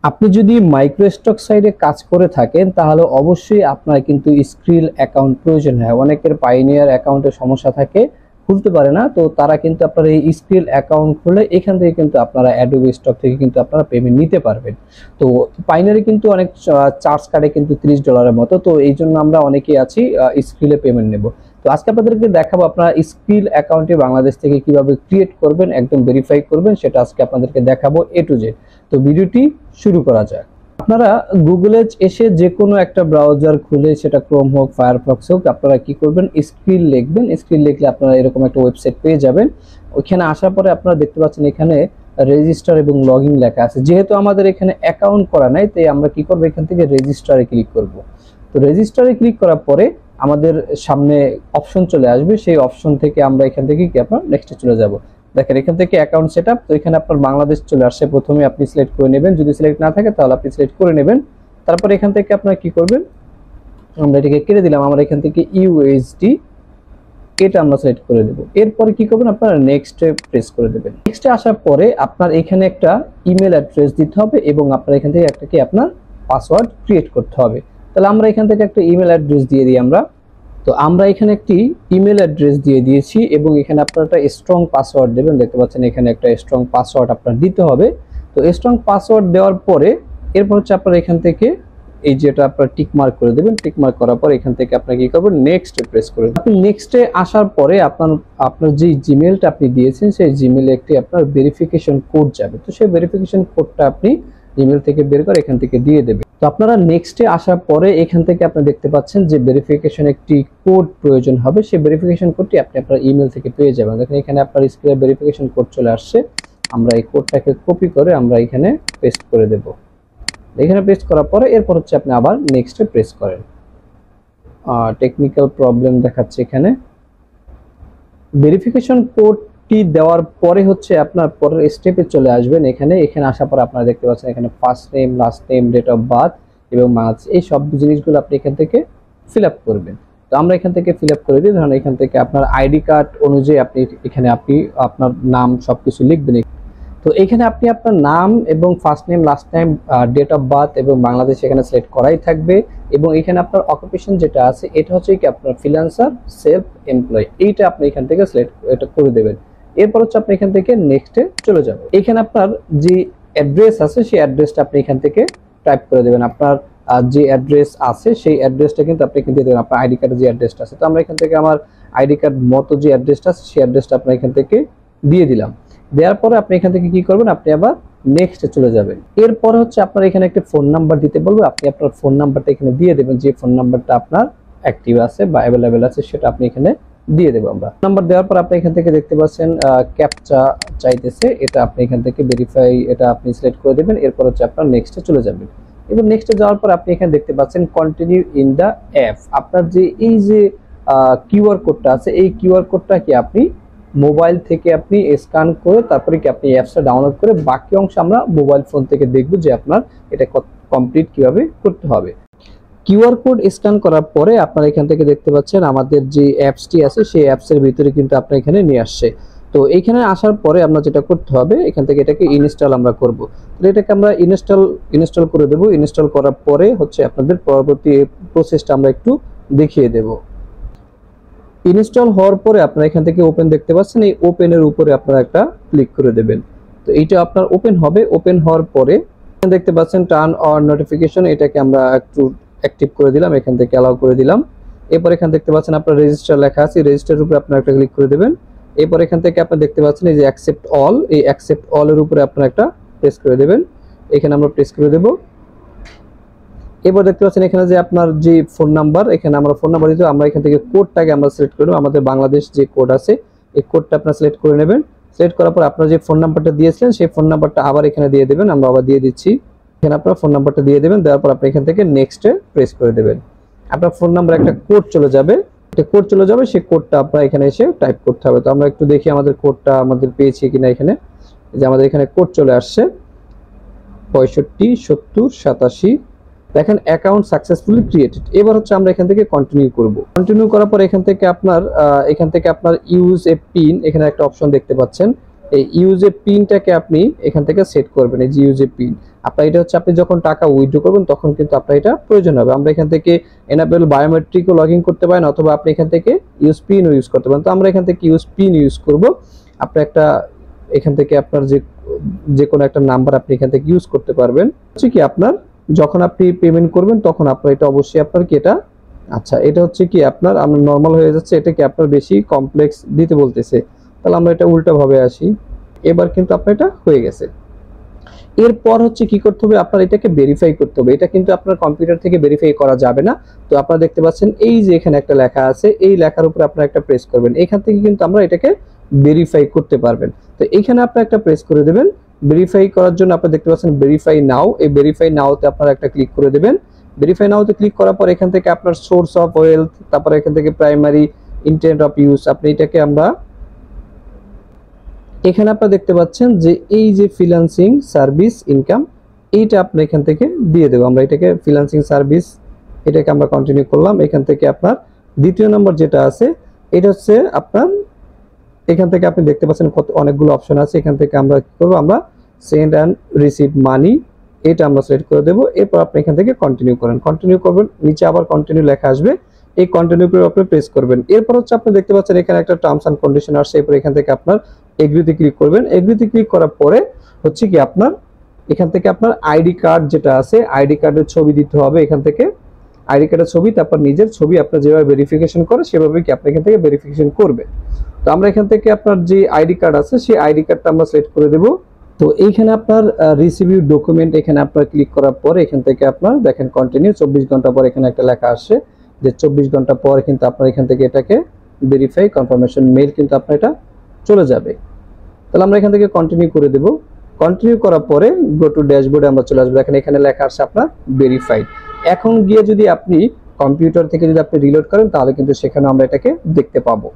আপনি যদি মাইক্রোস্টক সাইডে কাজ করে থাকেন তাহলে অবশ্যই আপনার কিন্তু স্কিল অ্যাকাউন্ট প্রয়োজন হয়। অনেকের পাইনিয়ার অ্যাকাউন্টে সমস্যা থাকে, খুলতে পারে না, তো তারা কিন্তু আপনার এই স্কিল অ্যাকাউন্ট খুলে এখান থেকে কিন্তু আপনারা অ্যাডোবি স্টক থেকে কিন্তু আপনারা পেমেন্ট নিতে পারবেন। তো পাইনিয়ারে কিন্তু অনেক চার্জ কাটে কিন্তু $30 মতো, তো এই জন্য আমরা অনেকেই আছি স্কিলে পেমেন্ট নেব। তো আজকে আপনাদেরকে দেখাবো আপনারা স্কিল অ্যাকাউন্টে বাংলাদেশ থেকে কিভাবে ক্রিয়েট করবেন, একদম ভেরিফাই করবেন, সেটা আজকে আপনাদেরকে দেখাবো A to Z। তো ভিডিওটি শুরু করা যাক। আপনারা গুগলে এসে যে কোনো একটা ব্রাউজার খুলে, সেটা ক্রোম হোক, ফায়ারফক্স হোক, আপনারা কি করবেন, স্কিল লিখবেন। স্কিল লিখলে আপনারা এরকম একটা ওয়েবসাইট পেয়ে যাবেন। ওইখানে আসার পরে আপনারা দেখতে পাচ্ছেন এখানে রেজিস্টার এবং লগইন লেখা আছে। যেহেতু আমাদের এখানে অ্যাকাউন্ট করা নাই, তাই আমরা কি করব, এখান থেকে রেজিস্টারে ক্লিক করব। তো রেজিস্টারে ক্লিক করার পরে আমাদের সামনে অপশন চলে আসবে। সেই অপশন থেকে আমরা এখান থেকে কি আপনার নেক্সটে চলে যাব। দেখেন এখান থেকে অ্যাকাউন্ট সেটআপ, তো এখানে আপনার বাংলাদেশ চলে আসছে। প্রথমে আপনি সিলেক্ট করে নেবেন, যদি সিলেক্ট না থাকে তাহলে আপনি সিলেক্ট করে নেবেন। তারপর এখান থেকে আপনারা কি করবেন, আমরা এটাকে কেটে দিলাম, আমরা এখান থেকে ইউএসডি এটা আমরা সিলেক্ট করে দেব। এরপরে কি করবেন, আপনারা নেক্সটে প্রেস করে দেবেন। নেক্সটে আসার পরে আপনার এখানে একটা ইমেল অ্যাড্রেস দিতে হবে এবং আপনার এখান থেকে একটা কি আপনার পাসওয়ার্ড ক্রিয়েট করতে হবে। তাহলে আমরা এখান থেকে একটা ইমেল অ্যাড্রেস দিয়ে দিই আমরা। তো আমরা এখানে একটি ইমেল অ্যাড্রেস দিয়ে দিয়েছি এবং এখানে আপনারা একটা স্ট্রং পাসওয়ার্ড দেবেন। দেখতে পাচ্ছেন এখানে একটা স্ট্রং পাসওয়ার্ড আপনার দিতে হবে। তো স্ট্রং পাসওয়ার্ড দেওয়ার পরে এরপর হচ্ছে আপনারা এখান থেকে এই যেটা আপনারা টিক মার্ক করে দেবেন। টিক মার্ক করার পর এখান থেকে আপনারা কি করবেন, নেক্সটে প্রেস করে দেবেন। আপনি নেক্সটে আসার পরে আপনার যে জিমেলটা আপনি দিয়েছেন সেই জিমেলে একটি আপনার ভেরিফিকেশন কোড যাবে। তো সেই ভেরিফিকেশন কোডটা আপনি ইমেল থেকে বের করে এখান থেকে দিয়ে দেবেন। তো আপনারা নেক্সটে আসার পরে এখান থেকে আপনি দেখতে পাচ্ছেন যে ভেরিফিকেশন একটি কোড প্রয়োজন হবে। সেই ভেরিফিকেশন কোডটি আপনি আপনার ইমেল থেকে পেয়ে যাবেন। দেখেন এখানে আপনার স্ক্রিনে ভেরিফিকেশন কোড চলে আসছে। আমরা এই কোডটাকে কপি করে আমরা এখানে পেস্ট করে দেব। এখানে পেস্ট করার পরে এরপর হচ্ছে আপনি আবার নেক্সটে প্রেস করেন। টেকনিক্যাল প্রবলেম দেখাচ্ছে এখানে। ভেরিফিকেশন কোডটি দেওয়ার পরে হচ্ছে আপনার পরের স্টেপে চলে আসবেন। এখানে আসার পর আপনারা দেখতে পাচ্ছেন এখানে first name, last name, date of birth এবং বাংলাদেশ, এই সব জিনিসগুলো আপনি এখান থেকে ফিল আপ করবেন। তো আমরা এখান থেকে ফিল আপ করে দিই। ধরুন এখান থেকে আপনার আইডি কার্ড অনুযায়ী আপনি এখানে আপনার নাম সবকিছু লিখবেন। তো এখানে আপনি আপনার নাম এবং first name, last name, date of birth এবং বাংলাদেশ এখানে সিলেক্ট করাই থাকবে। এবং এখানে আপনার অকুপেশন যেটা আছে এটা হচ্ছে কি আপনার ফ্রিল্যান্সার, সেলফ এমপ্লয়, এইটা আপনি এখান থেকে সিলেক্ট এটা করে দেবেন। এরপর হচ্ছে আপনি এখান থেকে নেক্সটে চলে যাবেন। এখানে আপনার যে অ্যাড্রেস আছে সেই অ্যাড্রেসটা আপনি এখান থেকে টাইপ করে দেবেন। আপনার যে অ্যাড্রেস আছে সেই অ্যাড্রেসটা কিন্তু আপনি এখান থেকে দেবেন, আপনার আইডি কার্ডের যে অ্যাড্রেসটা আছে। তো আমরা এখান থেকে আমার আইডি কার্ড মতো যে অ্যাড্রেসটা আছে সেই অ্যাড্রেসটা আপনার এখান থেকে দিয়ে দিলাম। দেওয়ার পরে আপনি এখান থেকে কি করবেন, আপনি আবার নেক্সটে চলে যাবেন। এরপর হচ্ছে আপনার এখানে একটা ফোন নাম্বার দিতে বলবে, আপনি আপনার ফোন নাম্বারটা এখানে দিয়ে দেবেন। যে ফোন নাম্বারটা আপনার অ্যাক্টিভ আছে বা অ্যাভেলেবেল আছে সেটা আপনি এখানে দিয়ে দেবো। আমরা নাম্বার দেওয়ার পর আপনি এখান থেকে দেখতে পাচ্ছেন ক্যাপচা চাইতেছে, এটা আপনি এখান থেকে ভেরিফাই এটা আপনি সিলেক্ট করে দেবেন। এরপর হচ্ছে আপনার নেক্সটে চলে যাবেন। এবং নেক্সটে যাওয়ার পর আপনি এখানে দেখতে পাচ্ছেন কন্টিনিউ ইন দ্য অ্যাপ। আপনার যে এই যে কিউআর কোডটা আছে এই কিউআর কোডটা কি আপনি মোবাইল থেকে আপনি স্ক্যান করে তারপরে কি আপনি অ্যাপসটা ডাউনলোড করে বাকি অংশ আমরা মোবাইল ফোন থেকে দেখব যে আপনার এটা কমপ্লিট কিভাবে করতে হবে। কিউআর কোড স্ক্যান করার পরে আপনারা এখান থেকে দেখতে পাচ্ছেন আমাদের যে অ্যাপসটি আছে সেই অ্যাপসের ভিতরে কিন্তু আপনার এখানে নিয়ে আসছে। তো এইখানে আসার পরে আমরা যেটা করতে হবে এখান থেকে এটাকে ইনস্টল আমরা করব। তো এটাকে আমরা ইনস্টল করে দেব। ইনস্টল করার পরে হচ্ছে আপনাদের পরবর্তী প্রসেসটা আমরা একটু দেখিয়ে দেব। ইনস্টল হওয়ার পরে আপনারা এখান থেকে ওপেন দেখতে পাচ্ছেন, এই ওপেনের উপরে আপনারা একটা ক্লিক করে দেবেন। তো এইটা আপনার ওপেন হবে। ওপেন হওয়ার পরে দেখতে পাচ্ছেন টার্ন অন নোটিফিকেশন, এটাকে আমরা একটু অ্যাক্টিভ করে দিলাম, এখান থেকে অ্যালাউ করে দিলাম। এরপর এখান দেখতে পাচ্ছেন আপনার রেজিস্টার লেখা আছে, রেজিস্টারের উপরে আপনারা একটা ক্লিক করে দেবেন। এরপর এখান থেকে আপনারা দেখতে পাচ্ছেন এই যে অ্যাকসেপ্ট অল, এই অ্যাকসেপ্ট অল এর উপরে আপনারা একটা প্রেস করে দেবেন। এখানে আমরা প্রেস করে দেব। এবার দেখতে পাচ্ছেন এখানে যে আপনার যে ফোন নাম্বার, এখানে আমরা ফোন নাম্বার দিতে আমরা এখান থেকে কোডটাকে আমরা সিলেক্ট করে নেব। আমাদের বাংলাদেশ যে কোড আছে এই কোডটা আপনারা সিলেক্ট করে নেবেন। সিলেক্ট করার পর আপনারা যে ফোন নাম্বারটা দিয়েছিলেন সেই ফোন নাম্বারটা আবার এখানে দিয়ে দেবেন। আমরা আবার দিয়ে দিচ্ছি। এখানে আপনারা ফোন নাম্বারটা দিয়ে দেবেন। দেওয়ার পর আপনি এখান থেকে নেক্সটে প্রেস করে দেবেন। আপনার ফোন নাম্বার একটা কোড চলে যাবে, একটা কোড চলে যাবে, সেই কোডটা আপনারা এখানে এসে টাইপ করতে হবে। তো আমরা একটু দেখি আমাদের কোডটা আমাদের পেয়েছি কিনা। এখানে যে আমাদের এখানে কোড চলে আসছে 65 70 87। দেখেন অ্যাকাউন্ট সাকসেসফুলি ক্রিয়েটেড। এবার হচ্ছে আমরা এখান থেকে কন্টিনিউ করব। কন্টিনিউ করার পর এখান থেকে আপনার ইউজ এ পিন, এখানে একটা অপশন দেখতে পাচ্ছেন। এই ইউজে পিনটাকে আপনি এখান থেকে সেট করবেন। এই যে ইউজে পিন আপনার এটা হচ্ছে আপনি যখন টাকা উইথড্র করবেন তখন কিন্তু আপনার এটা প্রয়োজন হবে। আমরা এখান থেকে এনাবেল বায়োমেট্রিকও লগ ইন করতে পারেন, অথবা আপনি এখান থেকে ইউজ পিনও ইউজ করতে পারেন। তো আমরা এখান থেকে ইউজ পিন ইউজ করব। আপনি একটা এখান থেকে আপনার যে কোনো একটা নাম্বার আপনি এখান থেকে ইউজ করতে পারবেন। হচ্ছে কি আপনার যখন আপনি পেমেন্ট করবেন তখন আপনার এটা অবশ্যই আপনার কি এটা, আচ্ছা এটা হচ্ছে কি আপনার আমরা নর্মাল হয়ে যাচ্ছে, এটা কি আপনার বেশি কমপ্লেক্স দিতে বলতেছে। তাহলে আমরা এটা উল্টা ভাবে আসি। এবার কিন্তু আপনার এটা হয়ে গেছে। এরপর হচ্ছে কি করতে হবে, আপনার এটাকে ভেরিফাই করতে হবে। এটা কিন্তু আপনার কম্পিউটার থেকে ভেরিফাই করা যাবে না। তো আপনারা দেখতে পাচ্ছেন এই যে এখানে একটা লেখা আছে, এই লেখার উপর আপনারা একটা প্রেস করবেন। এখান থেকে কিন্তু আমরা এটাকে ভেরিফাই করতে পারবেন। তো এখানে আপনারা একটা প্রেস করে দেবেন। ভেরিফাই করার জন্য আপনারা দেখতে পাচ্ছেন ভেরিফাই নাও, এই ভেরিফাই নাওতে আপনারা একটা ক্লিক করে দেবেন। ভেরিফাই নাওতে ক্লিক করার পর এখান থেকে আপনার সোর্স অফ ওয়েলথ, তারপরে এখান থেকে প্রাইমারি ইন্টেন্ট অফ ইউজ, আপনি এটাকে আমরা এখানে আপনারা দেখতে পাচ্ছেন যে এই যে ফ্রিল্যান্সিং সার্ভিস ইনকাম, এইটা আপনি এখান থেকে দিয়ে দেবো। আমরা এটাকে ফ্রিল্যান্সিং সার্ভিস, এটাকে আমরা কন্টিনিউ করলাম। এখান থেকে আপনার দ্বিতীয় নম্বর যেটা আছে এটা হচ্ছে আপনার এখান থেকে আপনি দেখতে পাচ্ছেন কত অনেকগুলো অপশন আছে। এখান থেকে আমরা কি করবো, আমরা সেন্ড অ্যান্ড রিসিভ মানি, এটা আমরা সিলেক্ট করে দেবো। এরপর আপনি এখান থেকে কন্টিনিউ করেন, কন্টিনিউ করবেন। নিচে আবার কন্টিনিউ লেখা আসবে, এই কন্টিনিউ করে আপনি প্রেস করবেন। এরপর হচ্ছে আপনি দেখতে পাচ্ছেন এখানে একটা টার্মস অ্যান্ড কন্ডিশন আসছে। এরপর এখান থেকে আপনার এগ্রিতে ক্লিক করবেন। এগ্রিতে ক্লিক করার পরে হচ্ছে কি আপনার এখান থেকে আপনার আইডি কার্ড যেটা আছে, আইডি কার্ডের ছবি দিতে হবে। এখান থেকে আইডি কার্ডের ছবি, তারপর নিজের ছবি, আপনার যেভাবে ভেরিফিকেশন করে সেভাবে কি আপনি এখান থেকে ভেরিফিকেশন করবে। তো আমরা এখান থেকে আপনার যে আইডি কার্ড আছে সেই আইডি কার্ডটা আমরা সিলেক্ট করে দেব। তো এইখানে আপনার রিসিভ ইউর ডকুমেন্ট, এখানে আপনার ক্লিক করার পরে এখান থেকে আপনার দেখেন কন্টিনিউ 24 ঘন্টা পর এখানে একটা লেখা আসছে যে 24 ঘন্টা পর কিন্তু আপনার এখান থেকে এটাকে ভেরিফাই কনফার্মেশন মেইল কিন্তু আপনার এটা চলে যাবে। তাহলে আমরা এখান থেকে কন্টিনিউ করে দেব। কন্টিনিউ করার পরে গো টু ড্যাশবোর্ডে আমরা চলে আসবো। দেখেন এখানে লেখা আসছে আপনার ভেরিফাইড। এখন গিয়ে যদি আপনি কম্পিউটার থেকে যদি আপনি রিলোড করেন তাহলে কিন্তু সেখানে আমরা এটাকে দেখতে পাবো।